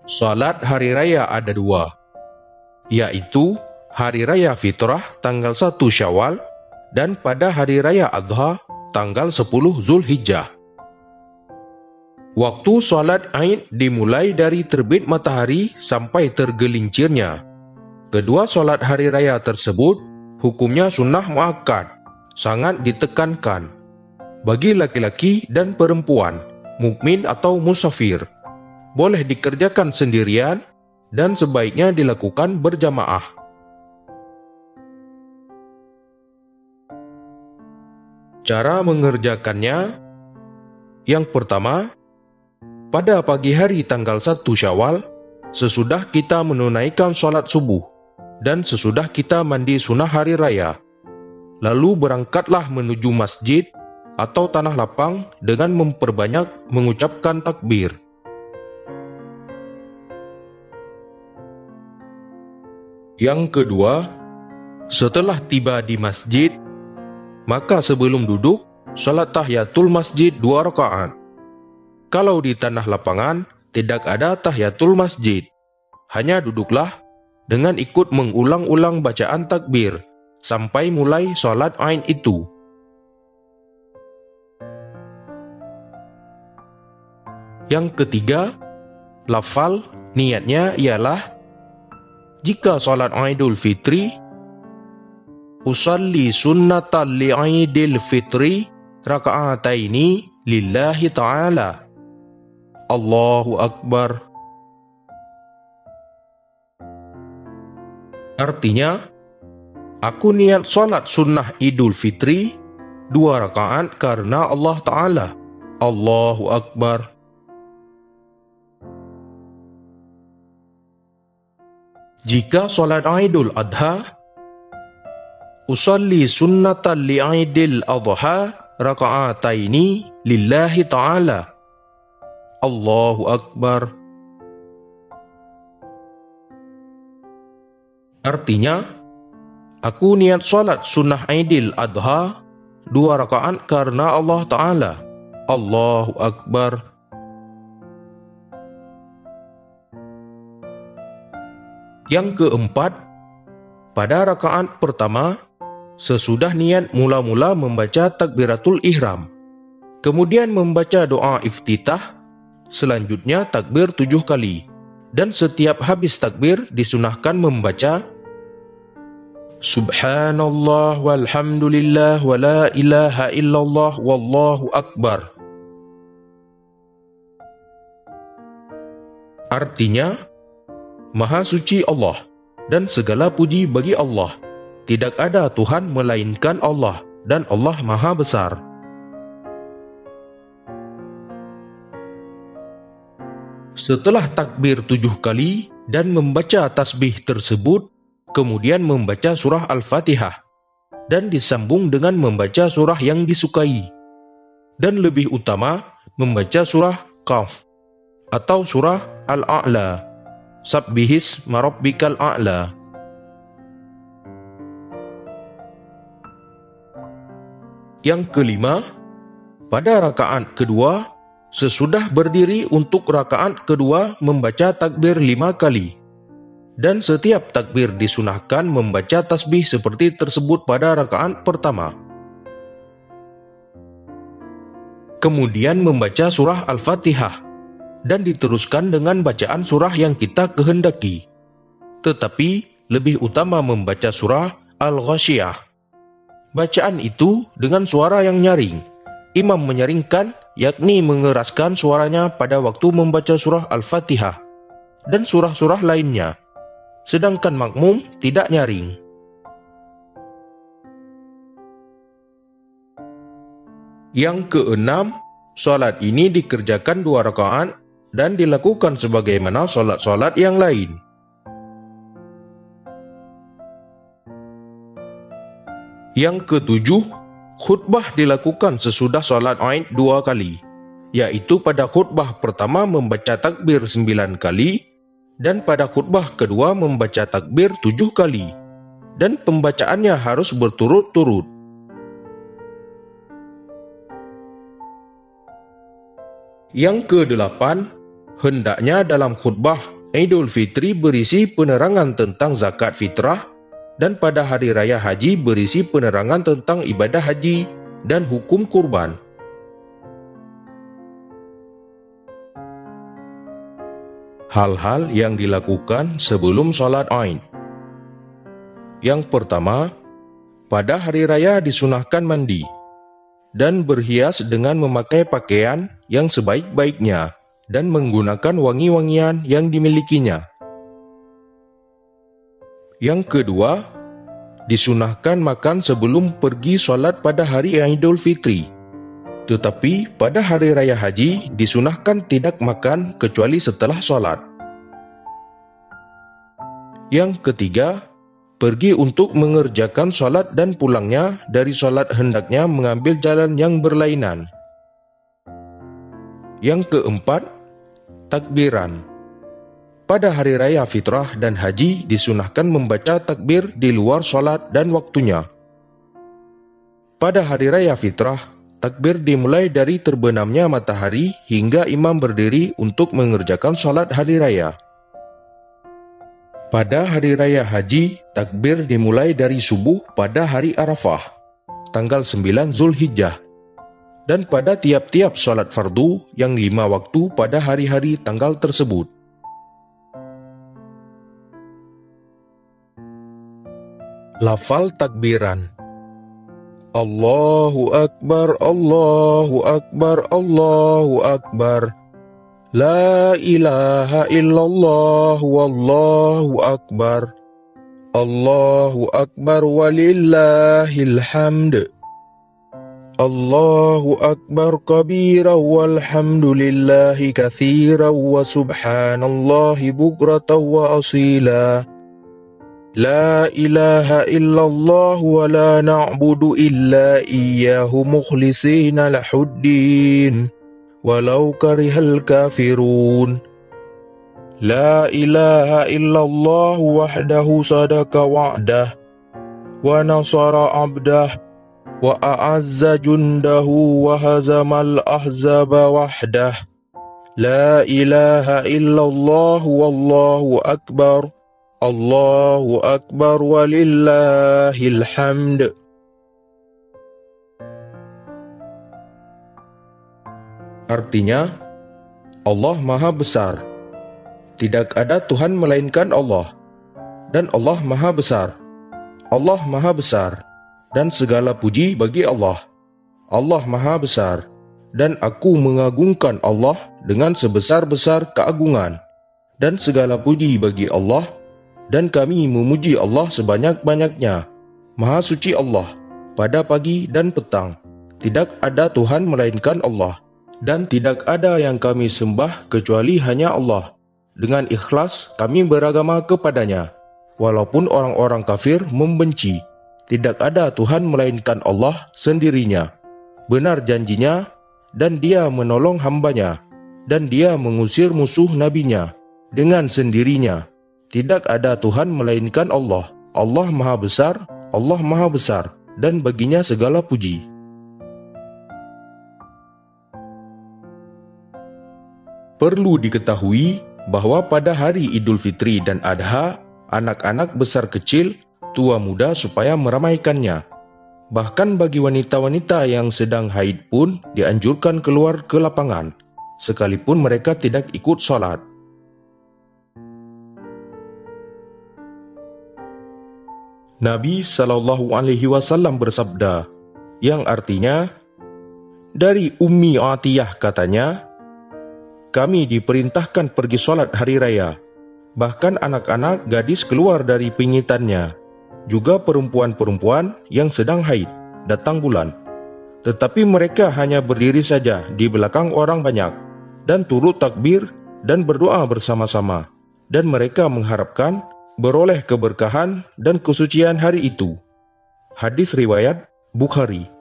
Salat hari raya ada dua, yaitu Hari Raya Fitrah tanggal 1 Syawal dan pada Hari Raya Adha tanggal 10 Zulhijjah. Waktu salat Aid dimulai dari terbit matahari sampai tergelincirnya. Kedua salat hari raya tersebut hukumnya sunnah muakkad, sangat ditekankan bagi laki-laki dan perempuan, mukmin atau musafir. Boleh dikerjakan sendirian dan sebaiknya dilakukan berjamaah. Cara mengerjakannya: yang pertama, pada pagi hari tanggal 1 Syawal, sesudah kita menunaikan sholat subuh dan sesudah kita mandi sunnah hari raya, lalu berangkatlah menuju masjid atau tanah lapang dengan memperbanyak mengucapkan takbir. Yang kedua, setelah tiba di masjid, maka sebelum duduk, salat tahiyatul masjid 2 rakaat. Kalau di tanah lapangan, tidak ada tahiyatul masjid. Hanya duduklah dengan ikut mengulang-ulang bacaan takbir sampai mulai salat Aid itu. Yang ketiga, lafal niatnya ialah: jika salat Aidul Fitri, usalli sunnatan li Aidil Fitri raka'ataini lillahi ta'ala. Allahu Akbar. Artinya, aku niat salat sunnah Idul Fitri 2 rakaat karena Allah Ta'ala. Allahu Akbar. Jika salat Aidul Adha, usalli sunnatan li Aidil Adha raka'ataini lillahi ta'ala. Allahu Akbar. Artinya, aku niat salat sunnah Aidil Adha 2 rakaat karena Allah Ta'ala. Allahu Akbar. Yang keempat, pada rakaat pertama, sesudah niat mula-mula membaca takbiratul ihram, kemudian membaca doa iftitah, selanjutnya takbir 7 kali, dan setiap habis takbir disunahkan membaca Subhanallah walhamdulillah wa la ilaha illallah wallahu akbar. Artinya, Maha suci Allah dan segala puji bagi Allah. Tidak ada Tuhan melainkan Allah dan Allah Maha besar. Setelah takbir 7 kali dan membaca tasbih tersebut, kemudian membaca surah Al-Fatihah dan disambung dengan membaca surah yang disukai, dan lebih utama membaca surah Qaf atau surah Al-A'la, Sabbihis marabbikal a'la. Yang kelima, pada rakaat kedua, sesudah berdiri untuk rakaat kedua membaca takbir 5 kali. Dan setiap takbir disunahkan membaca tasbih seperti tersebut pada rakaat pertama. Kemudian membaca surah Al-Fatihah dan diteruskan dengan bacaan surah yang kita kehendaki. Tetapi lebih utama membaca surah Al-Ghasyiyah. Bacaan itu dengan suara yang nyaring. Imam menyaringkan, yakni mengeraskan suaranya pada waktu membaca surah Al-Fatihah dan surah-surah lainnya, sedangkan makmum tidak nyaring. Yang keenam, salat ini dikerjakan 2 rakaat dan dilakukan sebagaimana salat-salat yang lain. Yang ketujuh, khutbah dilakukan sesudah salat Aid 2 kali, yaitu pada khutbah pertama membaca takbir 9 kali, dan pada khutbah kedua membaca takbir 7 kali, dan pembacaannya harus berturut-turut. Yang kedelapan, hendaknya dalam khutbah Idul Fitri berisi penerangan tentang zakat fitrah, dan pada hari raya haji berisi penerangan tentang ibadah haji dan hukum kurban. Hal-hal yang dilakukan sebelum sholat Aid. Yang pertama, pada hari raya disunahkan mandi dan berhias dengan memakai pakaian yang sebaik-baiknya dan menggunakan wangi-wangian yang dimilikinya. Yang kedua, disunahkan makan sebelum pergi sholat pada hari Idul Fitri. Tetapi pada hari raya haji disunahkan tidak makan kecuali setelah sholat. Yang ketiga, pergi untuk mengerjakan sholat dan pulangnya dari sholat hendaknya mengambil jalan yang berlainan. Yang keempat, takbiran. Pada hari raya fitrah dan haji disunahkan membaca takbir di luar sholat dan waktunya. Pada hari raya fitrah, takbir dimulai dari terbenamnya matahari hingga imam berdiri untuk mengerjakan sholat hari raya. Pada hari raya haji, takbir dimulai dari subuh pada hari Arafah, tanggal 9 Zulhijjah, dan pada tiap-tiap sholat fardu yang 5 waktu pada hari-hari tanggal tersebut. Lafal takbiran. Allahu Akbar, Allahu Akbar, Allahu Akbar. La ilaha illallah wallahu akbar. Allahu akbar walillahil hamd. Allahu akbar kabira walhamdulillahi katsiran wa subhanallahi bukratan wa asila. La ilaha illallah wa la na'budu illa iyyahu mukhlisina lahuddin. Walau karihal kafirun. La ilaha illallah wahdahu sadaka wa'dah wa nasara abdah wa a'azza jundahu wa hazamal ahzaba wahdah. La ilaha illallah wallahu akbar. Allahu akbar walillahil hamd. Artinya, Allah Maha Besar. Tidak ada Tuhan melainkan Allah. Dan Allah Maha Besar. Allah Maha Besar. Dan segala puji bagi Allah. Allah Maha Besar. Dan aku mengagungkan Allah dengan sebesar-besar keagungan. Dan segala puji bagi Allah. Dan kami memuji Allah sebanyak-banyaknya. Maha suci Allah. Pada pagi dan petang. Tidak ada Tuhan melainkan Allah. Dan tidak ada yang kami sembah kecuali hanya Allah. Dengan ikhlas kami beragama kepadanya. Walaupun orang-orang kafir membenci. Tidak ada Tuhan melainkan Allah sendirinya. Benar janjinya, dan Dia menolong hambanya. Dan Dia mengusir musuh nabinya dengan sendirinya. Tidak ada Tuhan melainkan Allah. Allah Maha Besar, Allah Maha Besar, dan baginya segala puji. Perlu diketahui bahwa pada hari Idul Fitri dan Adha, anak-anak besar kecil, tua muda supaya meramaikannya. Bahkan bagi wanita-wanita yang sedang haid pun dianjurkan keluar ke lapangan, sekalipun mereka tidak ikut sholat. Nabi SAW bersabda, yang artinya, dari Ummi Atiyah katanya, kami diperintahkan pergi sholat hari raya. Bahkan anak-anak gadis keluar dari pingitannya. Juga perempuan-perempuan yang sedang haid, datang bulan. Tetapi mereka hanya berdiri saja di belakang orang banyak, dan turut takbir dan berdoa bersama-sama. Dan mereka mengharapkan beroleh keberkahan dan kesucian hari itu. Hadis riwayat Bukhari.